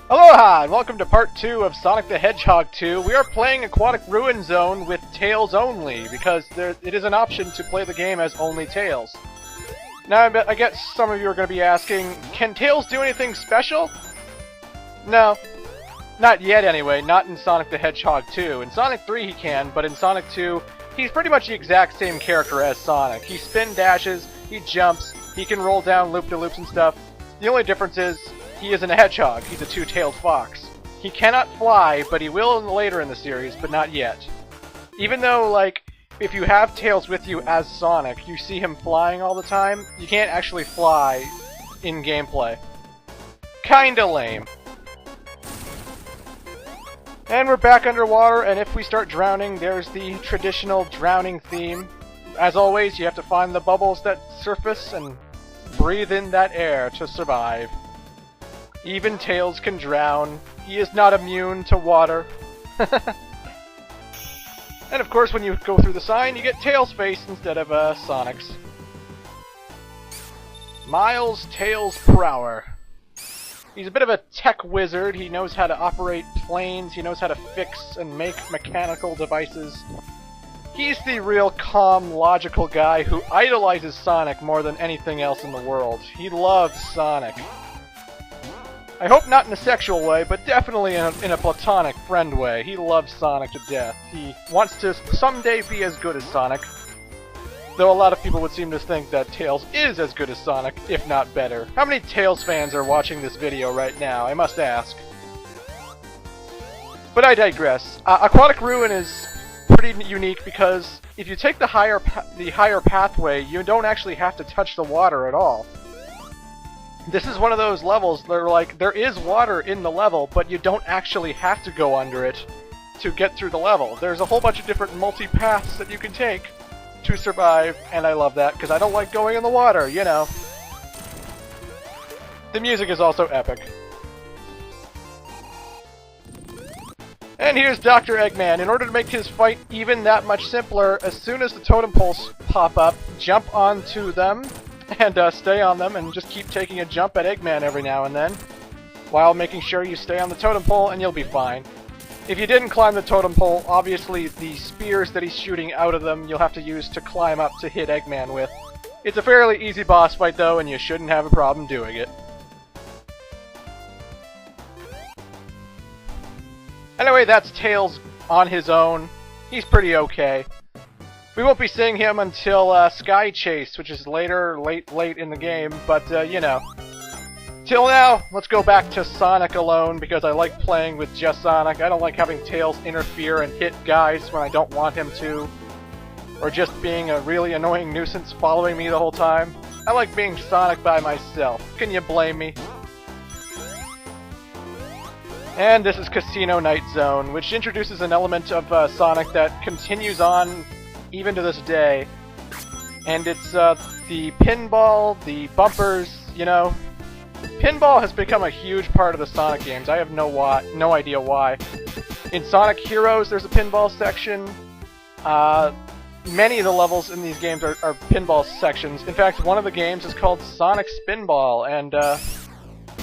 Aloha, and welcome to part 2 of Sonic the Hedgehog 2. We are playing Aquatic Ruin Zone with Tails only, because it is an option to play the game as only Tails. Now, I guess some of you are going to be asking, can Tails do anything special? No. Not yet, anyway. Not in Sonic the Hedgehog 2. In Sonic 3 he can, but in Sonic 2, he's pretty much the exact same character as Sonic. He spin dashes, he jumps, he can roll down loop-de-loops and stuff. The only difference is, he isn't a hedgehog, he's a two-tailed fox. He cannot fly, but he will later in the series, but not yet. Even though, like, if you have Tails with you as Sonic, you see him flying all the time, you can't actually fly in gameplay. Kinda lame. And we're back underwater, and if we start drowning, there's the traditional drowning theme. As always, you have to find the bubbles that surface and breathe in that air to survive. Even Tails can drown. He is not immune to water. And of course, when you go through the sign, you get Tails' face instead of Sonic's. Miles Tails Prower. He's a bit of a tech wizard. He knows how to operate planes. He knows how to fix and make mechanical devices. He's the real calm, logical guy who idolizes Sonic more than anything else in the world. He loves Sonic. I hope not in a sexual way, but definitely in a platonic friend way. He loves Sonic to death. He wants to someday be as good as Sonic. Though a lot of people would seem to think that Tails is as good as Sonic, if not better. How many Tails fans are watching this video right now? I must ask. But I digress. Aquatic Ruin is pretty unique because if you take the higher pathway, you don't actually have to touch the water at all. This is one of those levels that are like, there is water in the level, but you don't actually have to go under it to get through the level. There's a whole bunch of different multi-paths that you can take to survive, and I love that, because I don't like going in the water, you know. The music is also epic. And here's Dr. Eggman. In order to make his fight even that much simpler, as soon as the totem poles pop up, jump onto them, and stay on them, and just keep taking a jump at Eggman every now and then, while making sure you stay on the totem pole, and you'll be fine. If you didn't climb the totem pole, obviously the spears that he's shooting out of them you'll have to use to climb up to hit Eggman with. It's a fairly easy boss fight though, and you shouldn't have a problem doing it. Anyway, that's Tails on his own. He's pretty okay. We won't be seeing him until Sky Chase, which is later, late in the game, but, you know. Till now, let's go back to Sonic alone, because I like playing with just Sonic. I don't like having Tails interfere and hit guys when I don't want him to, or just being a really annoying nuisance following me the whole time. I like being Sonic by myself. Can you blame me? And this is Casino Night Zone, which introduces an element of Sonic that continues on even to this day. And it's the pinball, the bumpers, you know. Pinball has become a huge part of the Sonic games. I have no idea why. In Sonic Heroes, there's a pinball section. Many of the levels in these games are pinball sections. In fact, one of the games is called Sonic Spinball, and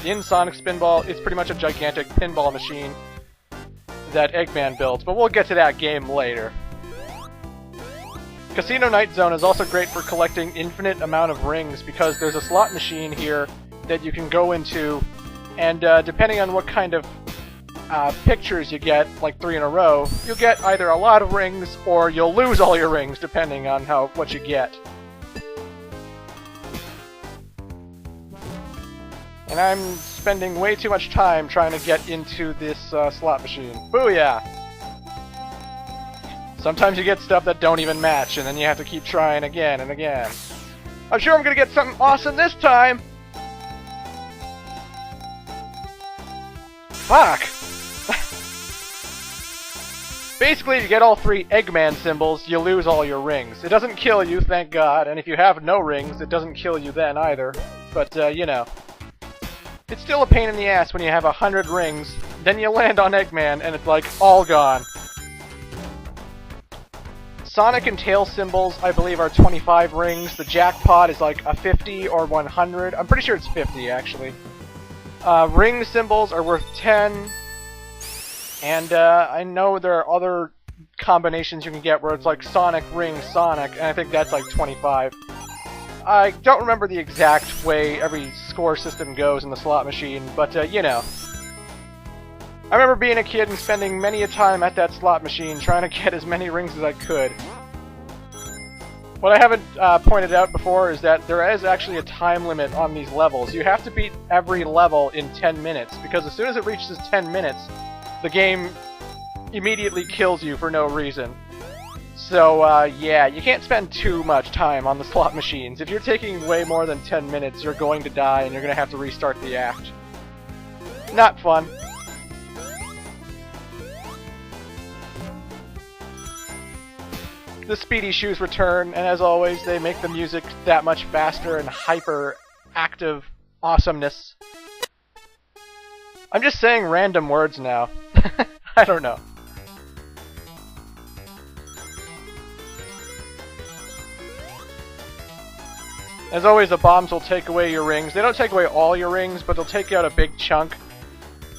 in Sonic Spinball, it's pretty much a gigantic pinball machine that Eggman builds, but we'll get to that game later. Casino Night Zone is also great for collecting infinite amount of rings, because there's a slot machine here that you can go into, and depending on what kind of pictures you get, like 3 in a row, you'll get either a lot of rings, or you'll lose all your rings, depending on what you get. And I'm spending way too much time trying to get into this slot machine. Booyah! Sometimes you get stuff that don't even match, and then you have to keep trying again and again. I'm sure I'm gonna get something awesome this time! Fuck! Basically, if you get all 3 Eggman symbols, you lose all your rings. It doesn't kill you, thank God, and if you have no rings, it doesn't kill you then either. But, you know. It's still a pain in the ass when you have 100 rings, then you land on Eggman, and it's like, all gone. Sonic and Tails symbols, I believe, are 25 rings. The jackpot is like a 50 or 100. I'm pretty sure it's 50, actually. Ring symbols are worth 10, and I know there are other combinations you can get where it's like Sonic, Ring, Sonic, and I think that's like 25. I don't remember the exact way every score system goes in the slot machine, but you know. I remember being a kid and spending many a time at that slot machine trying to get as many rings as I could. What I haven't pointed out before is that there is actually a time limit on these levels. You have to beat every level in 10 minutes, because as soon as it reaches 10 minutes, the game immediately kills you for no reason. So, yeah, you can't spend too much time on the slot machines. If you're taking way more than 10 minutes, you're going to die and you're going to have to restart the act. Not fun. The Speedy Shoes return, and as always, they make the music that much faster and hyper-active awesomeness. I'm just saying random words now. I don't know. As always, the bombs will take away your rings. They don't take away all your rings, but they'll take out a big chunk.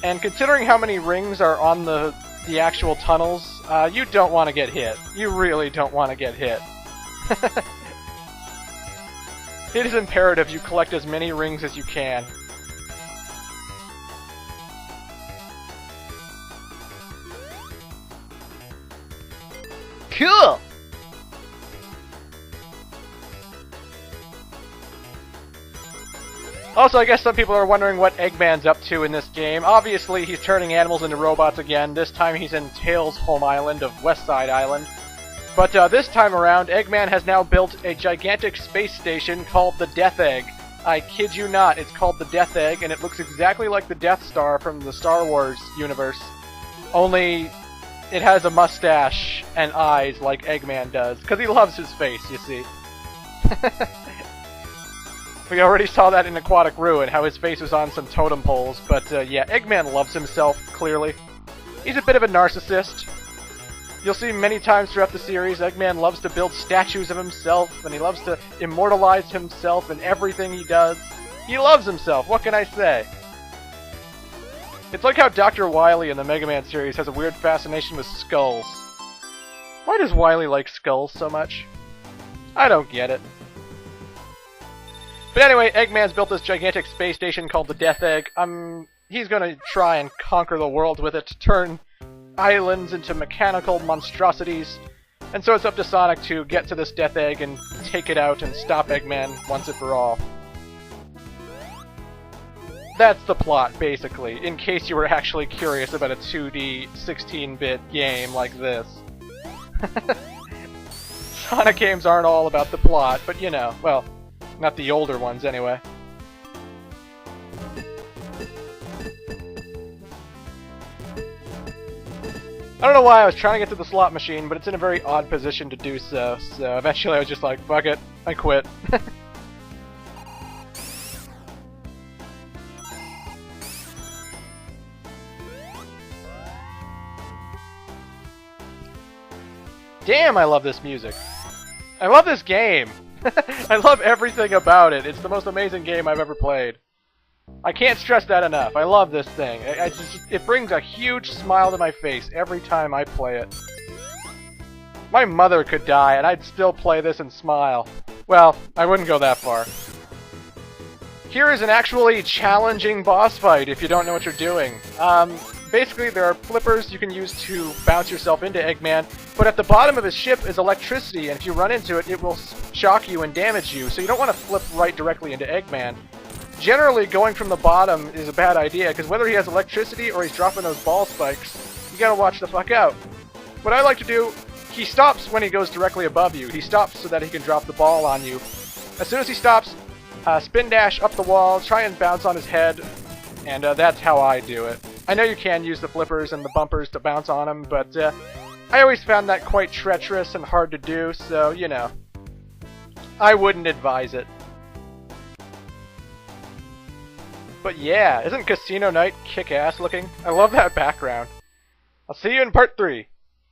And considering how many rings are on the actual tunnels, you don't want to get hit. You really don't want to get hit. It is imperative you collect as many rings as you can. Cool! Also, I guess some people are wondering what Eggman's up to in this game. Obviously, he's turning animals into robots again. This time he's in Tails' home island of Westside Island. But this time around, Eggman has now built a gigantic space station called the Death Egg. I kid you not, it's called the Death Egg, and it looks exactly like the Death Star from the Star Wars universe. Only it has a mustache and eyes like Eggman does, because he loves his face, you see. We already saw that in Aquatic Ruin, how his face was on some totem poles, but yeah, Eggman loves himself, clearly. He's a bit of a narcissist. You'll see many times throughout the series, Eggman loves to build statues of himself, and he loves to immortalize himself in everything he does. He loves himself, what can I say? It's like how Dr. Wily in the Mega Man series has a weird fascination with skulls. Why does Wily like skulls so much? I don't get it. But anyway, Eggman's built this gigantic space station called the Death Egg. He's gonna try and conquer the world with it, turn islands into mechanical monstrosities. And so it's up to Sonic to get to this Death Egg and take it out and stop Eggman once and for all. That's the plot, basically, in case you were actually curious about a 2D 16-bit game like this. Sonic games aren't all about the plot, but you know, well, not the older ones, anyway. I don't know why I was trying to get to the slot machine, but it's in a very odd position to do so, so eventually I was just like, fuck it, I quit. Damn, I love this music. I love this game. I love everything about it. It's the most amazing game I've ever played. I can't stress that enough. I love this thing. It brings a huge smile to my face every time I play it. My mother could die and I'd still play this and smile. Well, I wouldn't go that far. Here is an actually challenging boss fight if you don't know what you're doing. Basically, there are flippers you can use to bounce yourself into Eggman, but at the bottom of his ship is electricity, and if you run into it, it will shock you and damage you, so you don't want to flip right directly into Eggman. Generally, going from the bottom is a bad idea, because whether he has electricity or he's dropping those ball spikes, you gotta watch the fuck out. What I like to do, he stops when he goes directly above you. He stops so that he can drop the ball on you. As soon as he stops, spin dash up the wall, try and bounce on his head, and that's how I do it. I know you can use the flippers and the bumpers to bounce on him, but I always found that quite treacherous and hard to do, so, you know, I wouldn't advise it. But yeah, isn't Casino Night kick-ass looking? I love that background. I'll see you in part 3.